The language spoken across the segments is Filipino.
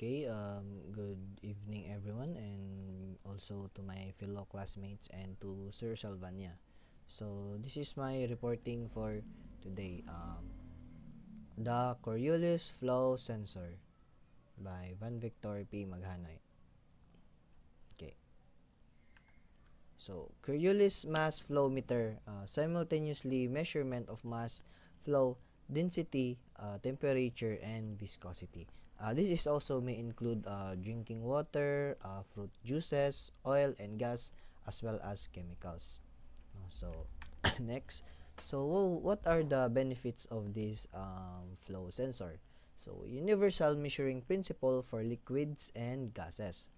Okay, good evening everyone, and also to my fellow classmates and to Sir Salvania. So this is my reporting for today. The Coriolis Flow Sensor by Van Victor P. Maghanoy. Okay. So Coriolis mass flow meter, simultaneously measurement of mass flow, density, temperature, and viscosity. This is also may include drinking water, fruit juices, oil and gas, as well as chemicals. So next, so what are the benefits of this flow sensor? So universal measuring principle for liquids and gases.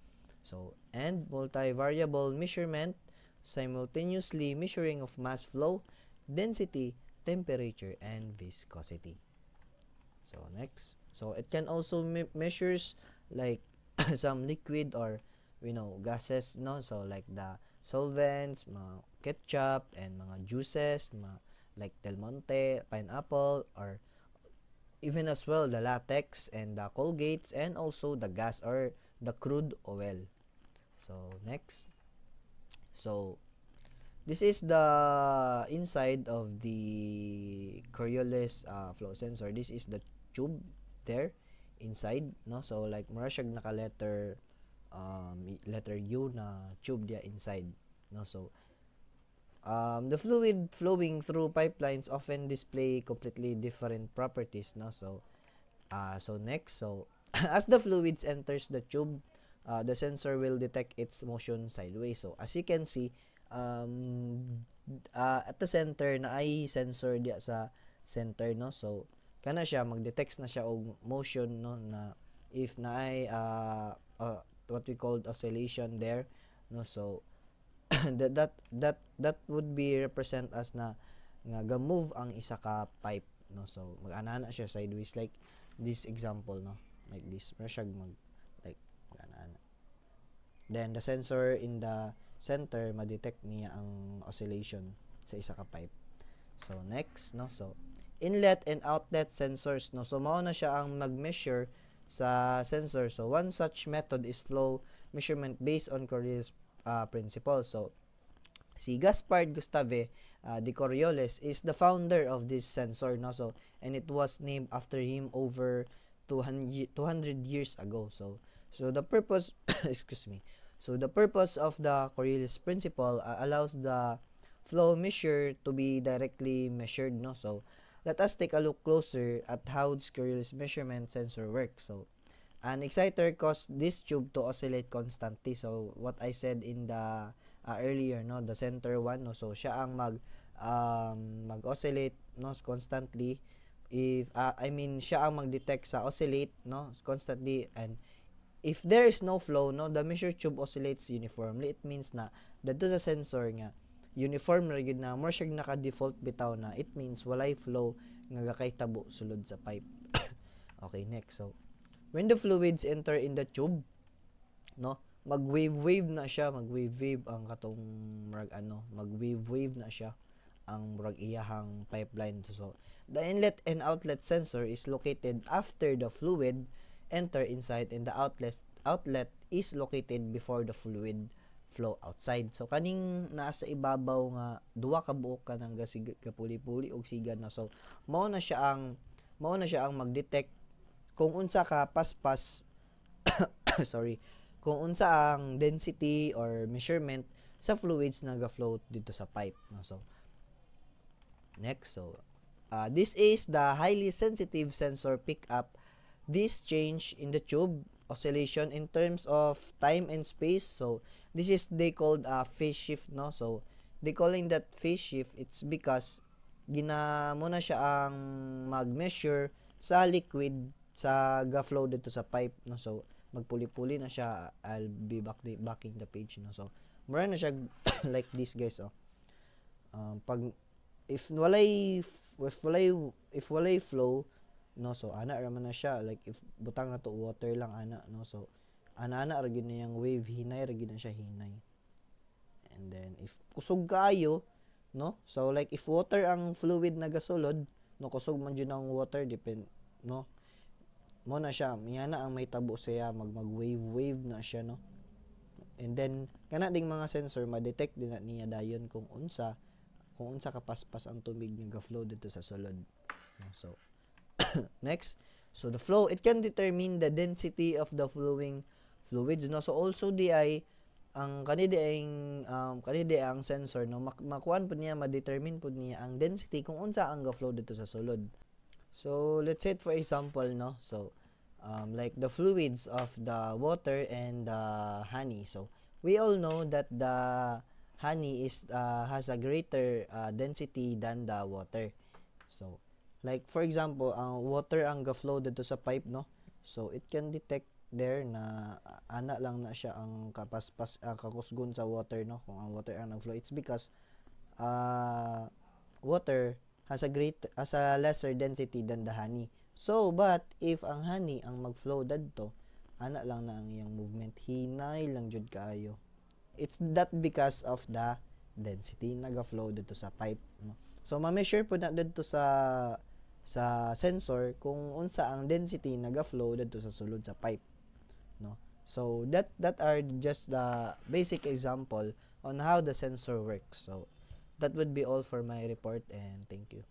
So and multivariable measurement, simultaneously measuring of mass flow, density, temperature, and viscosity. So next, so it can also measures like some liquid or gases, no, so like the solvents, mga ketchup and mga juices, mga like Del Monte, pineapple, or even as well the latex and the Colgates, and also the gas or the crude oil. So next, so this is the inside of the Coriolis flow sensor. This is the tube there inside, no? So like mura siya naka letter U na tube dia inside, no? So the fluid flowing through pipelines often display completely different properties, no? So next, so as the fluids enters the tube, the sensor will detect its motion sideways. So as you can see, at the center na ay sensor diya sa center, no? So kana siya mag-detect na siya og motion, no, na if na ay what we called oscillation there, no? So that would be represent as na nga ga-move ang isa ka pipe, no? So mag-ana siya sideways like this example, no, like this mura siya mag like mag-ana. Then the sensor in the center ma-detect niya ang oscillation sa isa ka pipe. So next, no, so inlet and outlet sensors, no, so mao na siya ang mag-measure sa sensor. So one such method is flow measurement based on Coriolis principle. So si Gaspard Gustave de Coriolis is the founder of this sensor, no, so and it was named after him over 200 years ago. So the purpose excuse me. So the purpose of the Coriolis principle allows the flow measure to be directly measured, no. So let us take a look closer at how this Coriolis measurement sensor works. So an exciter causes this tube to oscillate constantly. So what I said in the earlier, no, the center one, no, so siya ang mag-oscillate, no, constantly. If I mean siya ang mag-detect sa oscillate, no, constantly, and if there is no flow, no, the measure tube oscillates uniformly. It means na dito sa sensor nga uniform ra gyud na more siya naka-default bitaw na, it means walay flow nga gakahitabo sulod sa pipe. Okay, next. So when the fluids enter in the tube, no, mag-wave na siya, mag-wave ang katong mag-wave na siya ang murag iyahang pipeline. So the inlet and outlet sensor is located after the fluid enter inside, and the outlet is located before the fluid flow outside. So kaning nasa ibabaw nga duwa ka buok ka nang gapuli-puli og sigad, no. So mao na siya ang mag-detect kung unsa ka paspas sorry, kung unsa ang density or measurement sa fluids na ga-flow dito sa pipe, no. So next, so this is the highly sensitive sensor pick up this change in the tube oscillation in terms of time and space. So this is they called phase shift, no. So they calling that phase shift, it's because gina mo na siya ang mag-measure sa liquid sa ga-flow dito sa pipe, no. So magpuli-puli na siya. I'll be backing the page, no. So mura na siya like this, guys, oh. Pag if walay flow, no, so ana ra man na siya, like if butang na to water lang ana, no. So ana ra gyud na yang wave, hinay ra gyud na siya, hinay. And then if kusog kaayo, no, so like if water ang fluid na gasulod, no, kusog man gyud ang water, depend, no. mo na siya, miya na ang may tabo siya, mag wave na siya, no. And then kana ding mga sensor ma-detect din na niya dayon kung unsa kapaspas ang tubig nga ga-flow dito sa sulod, no? So next, so the flow, it can determine the density of the flowing fluids, no. So also di ay ang kanidi ang sensor, no, makuan pud niya, ma-determine pud niya ang density kung unsa ang ga-flow dito sa sulod. So let's say for example, no, so like the fluids of the water and the honey. So we all know that the honey is has a greater density than the water. So like for example, ang water ang ga-flow dito sa pipe, no. So it can detect there na ana lang na siya ang kapaspas kakusgon sa water, no. Kung ang water ang nag-flow, it's because water has a lesser density than the honey. So but if ang honey ang mag-flow dadto, ana lang na ang iyang movement, hinay lang jud kaayo. It's that because of the density naga-flow dito sa pipe, no. So ma-measure po na dito sa sensor kung unsa ang density naga-flow dito sa sulod sa pipe, no. So that are just the basic example on how the sensor works. So that would be all for my report, and thank you.